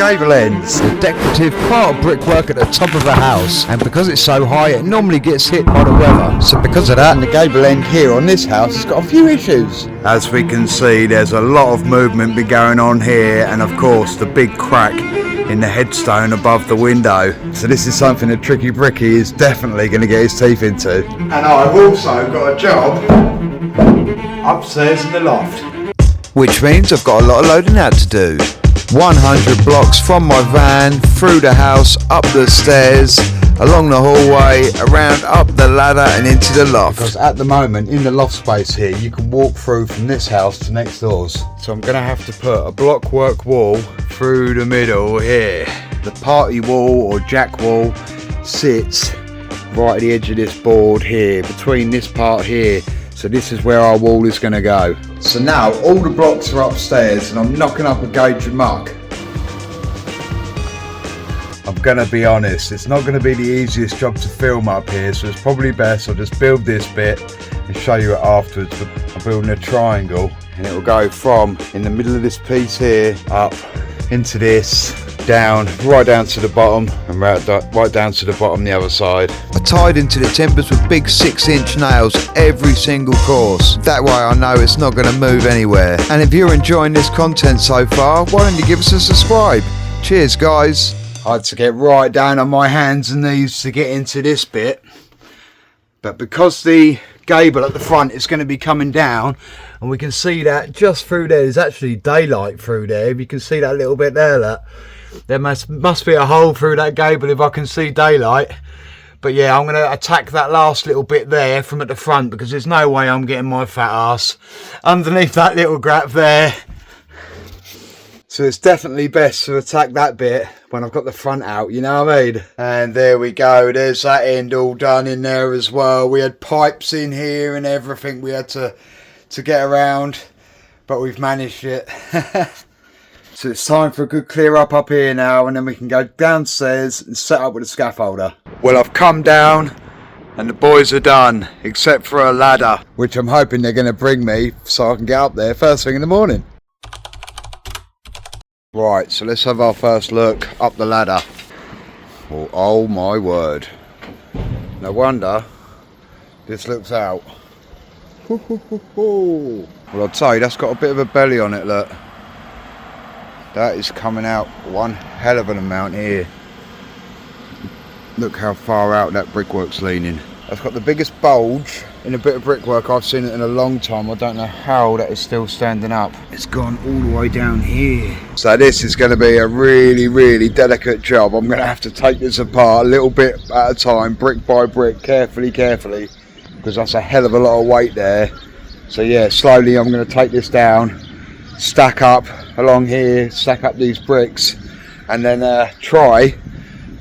gable ends, the decorative part of brickwork at the top of a house, and because it's so high it normally gets hit by the weather. So because of that, the gable end here on this house has got a few issues. As we can see, there's a lot of movement going on here, and of course the big crack in the headstone above the window. So this is something that Tricky Bricky is definitely going to get his teeth into. And I've also got a job upstairs in the loft, which means I've got a lot of loading out to do. 100 blocks from my van, through the house, up the stairs, along the hallway, around, up the ladder and into the loft. Because at the moment in the loft space here you can walk through from this house to next doors. So I'm going to have to put a blockwork wall through the middle here. The party wall or jack wall sits right at the edge of this board here, between this part here. So this is where our wall is going to go. So now all the blocks are upstairs and I'm knocking up a gauge of muck. I'm going to be honest, it's not going to be the easiest job to film up here, so it's probably best I'll just build this bit and show you it afterwards. I'm building a triangle and it will go from in the middle of this piece here up into this, down, right down to the bottom, and right down to the bottom the other side. I tied into the timbers with big 6-inch nails every single course. That way I know it's not going to move anywhere. And if you're enjoying this content so far, why don't you give us a subscribe? Cheers guys. I had to get right down on my hands and knees to get into this bit, but because the gable at the front is going to be coming down, and we can see that just through there, there's actually daylight through there. If you can see that little bit there, look, there must be a hole through that gable if I can see daylight. But yeah, I'm going to attack that last little bit there from at the front, because there's no way I'm getting my fat ass underneath that little gap there. So it's definitely best to attack that bit when I've got the front out, you know what I mean? And there we go, there's that end all done in there as well. We had pipes in here and everything we had to get around, but we've managed it. So it's time for a good clear up here now, and then we can go downstairs and set up with a scaffolder. Well, I've come down and the boys are done, except for a ladder, which I'm hoping they're going to bring me so I can get up there first thing in the morning. Right, so let's have our first look up the ladder. Oh my word. No wonder this looks out. Well, I'll tell you, that's got a bit of a belly on it, look. That is coming out one hell of an amount here. Look how far out that brickwork's leaning. That's got the biggest bulge in a bit of brickwork I've seen it in a long time. I don't know how that is still standing up. It's gone all the way down here. So this is going to be a really, really delicate job. I'm going to have to take this apart a little bit at a time, brick by brick, carefully, because that's a hell of a lot of weight there. So yeah, slowly I'm going to take this down, stack up along here, stack up these bricks, and then try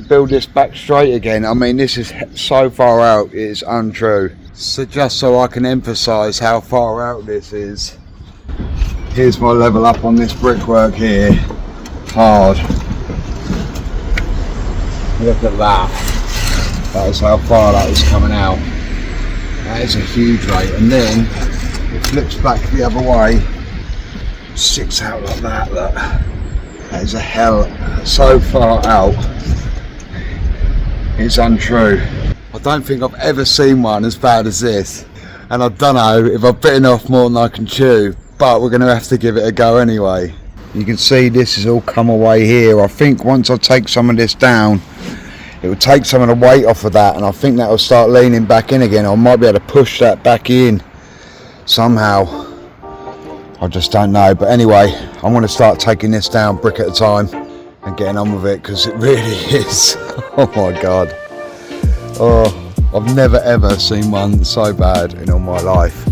build this back straight again. I mean, this is so far out, it is untrue. So just so I can emphasize how far out this is, here's my level up on this brickwork here. Hard. Look at that. That is how far that is coming out. That is a huge rate. And then it flips back the other way, sticks out like that. Look. That is a hell so far out. It's untrue. I don't think I've ever seen one as bad as this, and I don't know if I've bitten off more than I can chew, but we're going to have to give it a go anyway. You can see this has all come away here. I think once I take some of this down, it will take some of the weight off of that, and I think that will start leaning back in again. I might be able to push that back in somehow. I just don't know, but anyway, I'm going to start taking this down brick at a time and getting on with it, because it really is. Oh my god. Oh, I've never ever seen one so bad in all my life.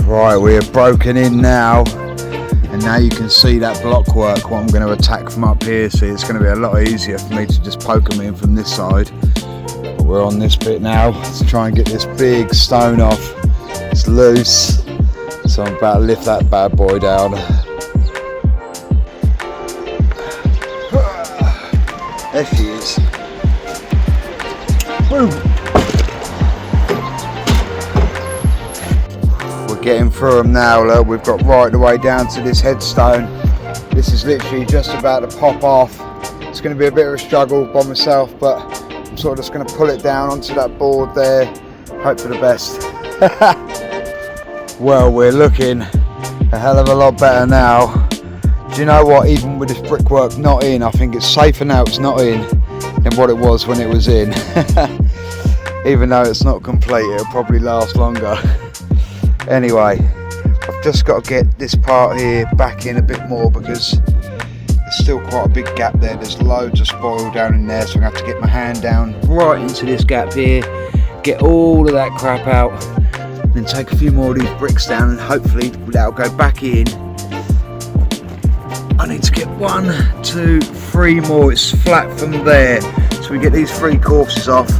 Right, we are broken in now, and now you can see that blockwork, what I'm going to attack from up here. See, it's going to be a lot easier for me to just poke them in from this side. But we're on this bit now to try and get this big stone off. It's loose, so I'm about to lift that bad boy down. There she is. Boom. We're getting through them now, look. We've got right the way down to this headstone. This is literally just about to pop off. It's going to be a bit of a struggle by myself, but I'm sort of just going to pull it down onto that board there, hope for the best. Well, we're looking a hell of a lot better now. Do you know what, even with this brickwork not in, I think it's safer now it's not in than what it was when it was in. Even though it's not complete, it'll probably last longer. Anyway, I've just got to get this part here back in a bit more because there's still quite a big gap there. There's loads of spoil down in there, so I'm going to have to get my hand down right into this gap here, get all of that crap out, then take a few more of these bricks down, and hopefully that'll go back in. I need to get 1, 2, 3 more. It's flat from there, so we get these 3 courses off.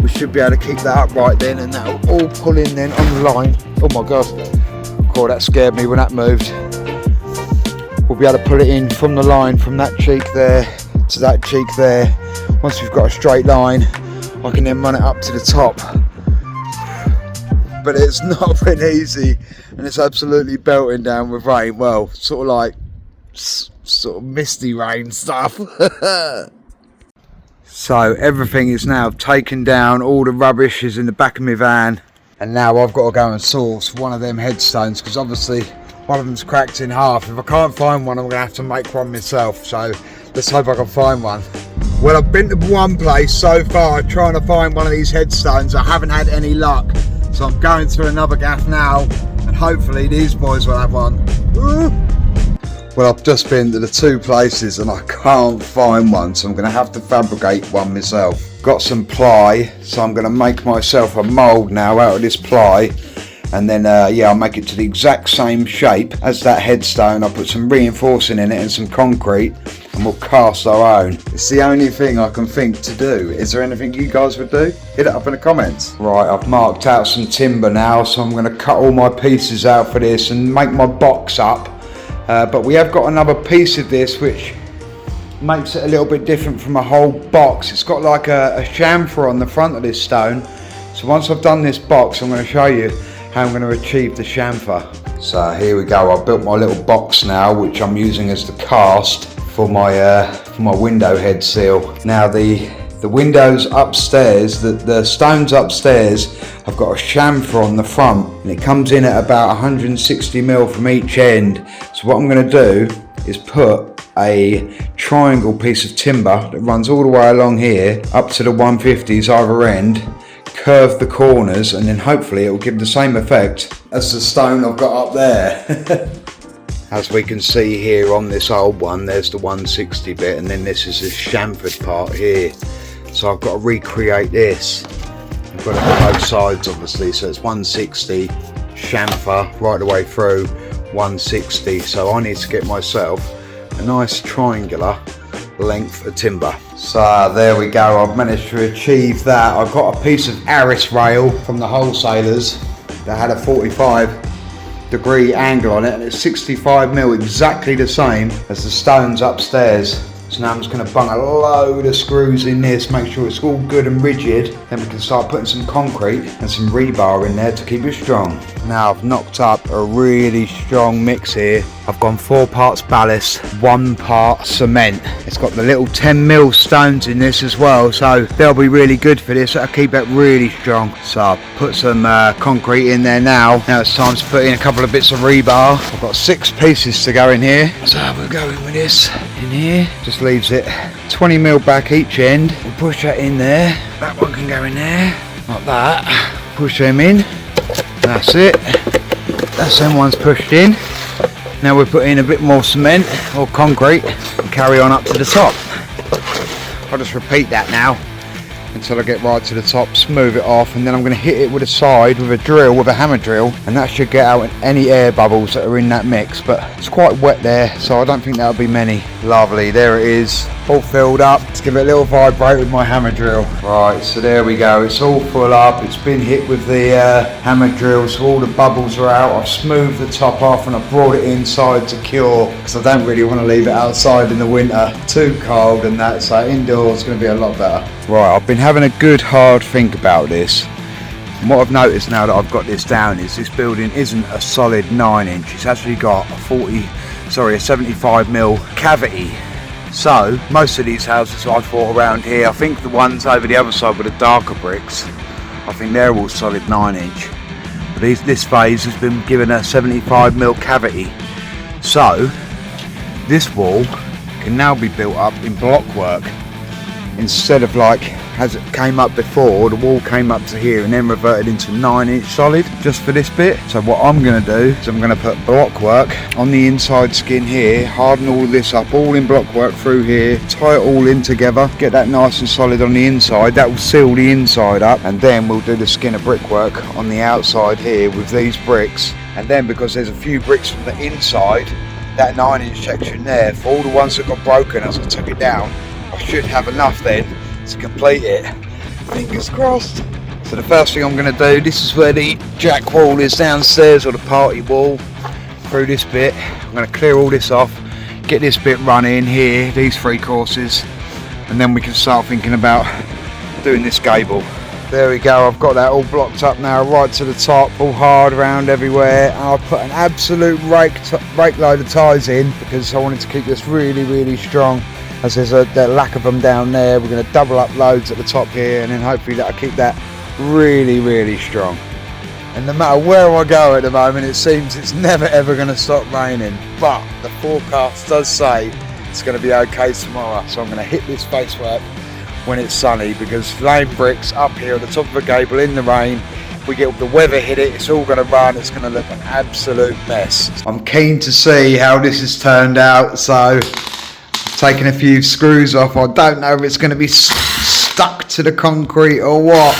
We should be able to keep that up right then, and that'll all pull in then on the line. Oh my god, oh, that scared me when that moved. We'll be able to pull it in from the line, from that cheek there to that cheek there. Once we've got a straight line, I can then run it up to the top. But it's not been easy, and it's absolutely belting down with rain. Well, sort of misty rain stuff. So everything is now taken down, all the rubbish is in the back of my van, and now I've got to go and source one of them headstones, because obviously one of them's cracked in half. If I can't find one, I'm going to have to make one myself, so let's hope I can find one. Well, I've been to one place so far trying to find one of these headstones. I haven't had any luck, so I'm going to another gaff now, and hopefully these boys will have one. Woo! Well, I've just been to the 2 places and I can't find one, so I'm going to have to fabricate one myself. Got some ply, so I'm going to make myself a mould now out of this ply, and then yeah, I'll make it to the exact same shape as that headstone. I'll put some reinforcing in it and some concrete, and we'll cast our own. It's the only thing I can think to do. Is there anything you guys would do? Hit it up in the comments. Right, I've marked out some timber now, so I'm going to cut all my pieces out for this and make my box up. But we have got another piece of this which makes it a little bit different from a whole box. It's got like a chamfer on the front of this stone. So once I've done this box, I'm going to show you how I'm going to achieve the chamfer. So here we go. I've built my little box now, which I'm using as the cast for my window head seal. Now the windows upstairs, the stones upstairs, I've got a chamfer on the front, and it comes in at about 160mm from each end. So what I'm going to do is put a triangle piece of timber that runs all the way along here up to the 150s either end, curve the corners, and then hopefully it will give the same effect as the stone I've got up there. As we can see here on this old one, there's the 160 bit, and then this is this chamfered part here. So I've got to recreate this. I've got it on both sides obviously, so it's 160 chamfer right the way through, 160. So I need to get myself a nice triangular length of timber. So there we go, I've managed to achieve that. I've got a piece of Arris rail from the wholesalers that had a 45-degree angle on it, and it's 65mm, exactly the same as the stones upstairs. So now I'm just going to bung a load of screws in this, make sure it's all good and rigid. Then we can start putting some concrete and some rebar in there to keep it strong. Now I've knocked up a really strong mix here. I've gone 4 parts ballast, 1 part cement. It's got the little 10mm stones in this as well, so they'll be really good for this. That'll keep it really strong. So I'll put some concrete in there now. Now it's time to put in a couple of bits of rebar. I've got 6 pieces to go in here. So we'll go in with this in here. Just leaves it 20mm back each end. We'll push that in there. That one can go in there, like that. Push them in. That's it. That's them ones pushed in. Now we're putting a bit more cement or concrete and carry on up to the top. I'll just repeat that now until I get right to the top, smooth it off, and then I'm going to hit it with a side with a drill, with a hammer drill, and that should get out any air bubbles that are in that mix. But it's quite wet there, so I don't think that'll be many. Lovely, there it is, all filled up. Let's give it a little vibrate with my hammer drill. Right, so there we go, it's all full up, it's been hit with the hammer drill, so all the bubbles are out. I've smoothed the top off and I've brought it inside to cure, because I don't really want to leave it outside in the winter, too cold and that, so indoors is going to be a lot better. Right, I've been having a good hard think about this, and what I've noticed now that I've got this down is this building isn't a solid 9-inch, it's actually got a 75mm cavity So most of these houses I thought around here, I think the ones over the other side with the darker bricks, I think they're all solid 9-inch. But this phase has been given a 75mm cavity. So this wall can now be built up in block work instead of like as it came up before. The wall came up to here and then reverted into 9-inch solid just for this bit. So what I'm going to do is I'm going to put block work on the inside skin here, harden all this up all in block work through here, tie it all in together, get that nice and solid on the inside. That will seal the inside up, and then we'll do the skin of brickwork on the outside here with these bricks. And then because there's a few bricks from the inside, that 9-inch section there, for all the ones that got broken as I took it down, I should have enough then to complete it. Fingers crossed. So the first thing I'm going to do, this is where the jack wall is downstairs, or the party wall, through this bit. I'm going to clear all this off, get this bit running here, these 3 courses, and then we can start thinking about doing this gable. There we go, I've got that all blocked up now, right to the top, all hard around everywhere. And I'll put an absolute rake load of ties in because I wanted to keep this really, really strong. As there's a lack of them down there, we're going to double up loads at the top here, and then hopefully that'll keep that really, really strong. And no matter where I go at the moment, it seems it's never ever going to stop raining. But the forecast does say it's going to be okay tomorrow, so I'm going to hit this facework when it's sunny, because laying bricks up here at the top of a gable in the rain, if we get the weather hit it, it's all going to run, it's going to look an absolute mess. I'm keen to see how this has turned out, so I've taken a few screws off. I don't know if it's going to be stuck to the concrete or what.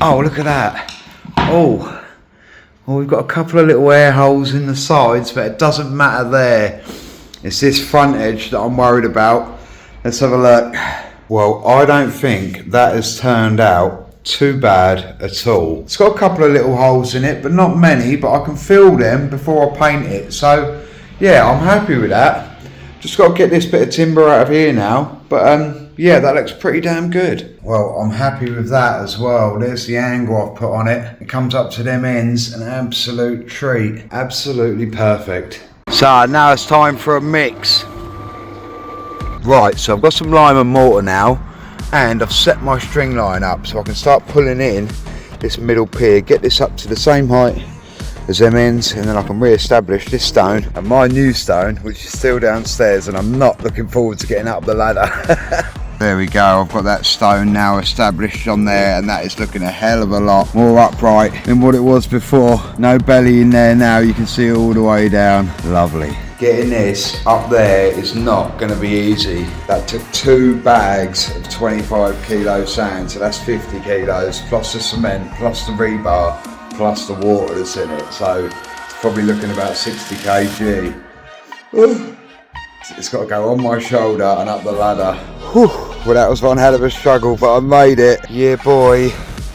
Oh, look at that. Oh, well, we've got a couple of little air holes in the sides, but it doesn't matter there. It's this front edge that I'm worried about. Let's have a look. Well, I don't think that has turned out too bad at all. It's got a couple of little holes in it, but not many, but I can fill them before I paint it. So yeah, I'm happy with that. Just got to get this bit of timber out of here now, but yeah, that looks pretty damn good. Well, I'm happy with that as well. There's the angle I've put on it. It comes up to them ends, an absolute treat. Absolutely perfect. So now it's time for a mix. Right, so I've got some lime and mortar now, and I've set my string line up so I can start pulling in this middle pier, get this up to the same height as them ends, and then I can re-establish this stone and my new stone, which is still downstairs, and I'm not looking forward to getting up the ladder. There we go, I've got that stone now established on there, and that is looking a hell of a lot more upright than what it was before. No belly in there now, you can see all the way down. Lovely. Getting this up there is not going to be easy. That took 2 bags of 25 kilo sand, so that's 50 kilos, plus the cement, plus the rebar, plus the water that's in it. So it's probably looking about 60 kg. Ooh. It's got to go on my shoulder and up the ladder. Whew. Well, that was one hell of a struggle, but I made it. Yeah, boy.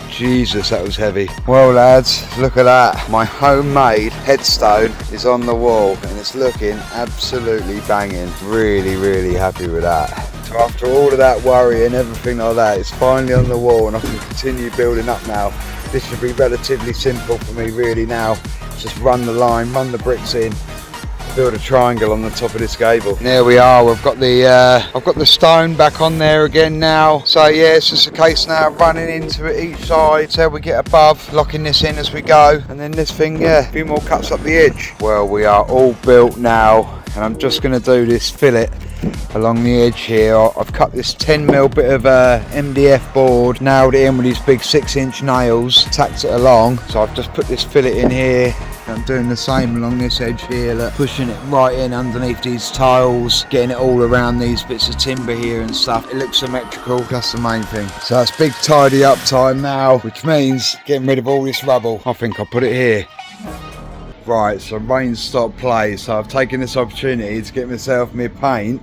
Jesus, that was heavy. Well, lads, look at that. My homemade headstone is on the wall, and it's looking absolutely banging. Really, really happy with that. So after all of that worry and everything like that, it's finally on the wall, and I can continue building up now. This should be relatively simple for me really now. Just run the line, run the bricks in, build a triangle on the top of this gable. And there we are, we've got the I've got the stone back on there again now. So yeah, it's just a case now of running into it each side till we get above, locking this in as we go, and then this thing, yeah, a few more cuts up the edge. Well, we are all built now, and I'm just going to do this fillet along the edge here. I've cut this 10mm bit of MDF board, nailed it in with these big 6-inch nails, tacked it along. So I've just put this fillet in here. I'm doing the same along this edge here, look, pushing it right in underneath these tiles, getting it all around these bits of timber here and stuff. It looks symmetrical, that's the main thing. So it's big tidy up time now, which means getting rid of all this rubble. I think I'll put it here. Right, so rain stop play, so I've taken this opportunity to get myself my paint.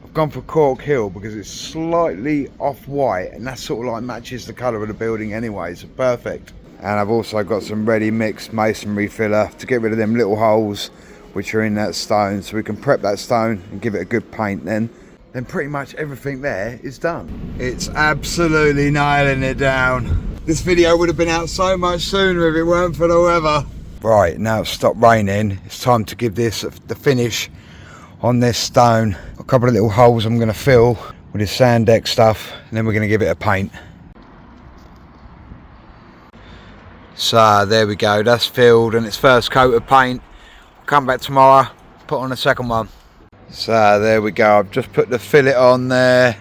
I've gone for Cork Hill because it's slightly off-white, and that sort of like matches the colour of the building anyway, so perfect. And I've also got some ready mixed masonry filler to get rid of them little holes which are in that stone, so we can prep that stone and give it a good paint. Then pretty much everything there is done. It's absolutely nailing it down. This video would have been out so much sooner if it weren't for the weather. Right, now it's stopped raining, it's time to give this the finish on this stone. A couple of little holes I'm going to fill with this sand deck stuff, and then we're going to give it a paint. So there we go, that's filled and its first coat of paint. I'll come back tomorrow, put on a second one. So there we go, I've just put the fillet on there.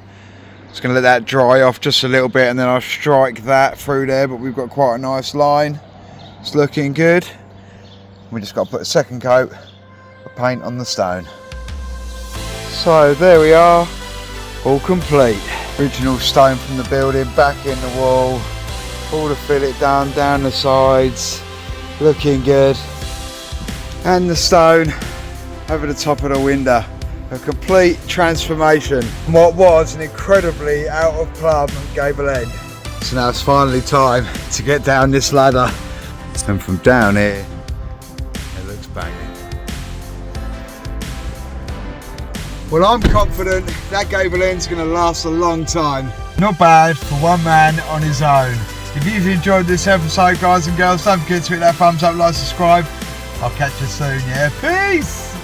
Just going to let that dry off just a little bit and then I'll strike that through there, but we've got quite a nice line. It's looking good. We just got to put a second coat of paint on the stone. So there we are, all complete. Original stone from the building back in the wall. All the fillet done down the sides, looking good. And the stone over the top of the window. A complete transformation from what was an incredibly out of plumb gable end. So now it's finally time to get down this ladder. And from down here, it looks banging. Well, I'm confident that gable end's going to last a long time. Not bad for one man on his own. If you've enjoyed this episode, guys and girls, don't forget to hit that thumbs up, like, subscribe. I'll catch you soon, yeah? Peace!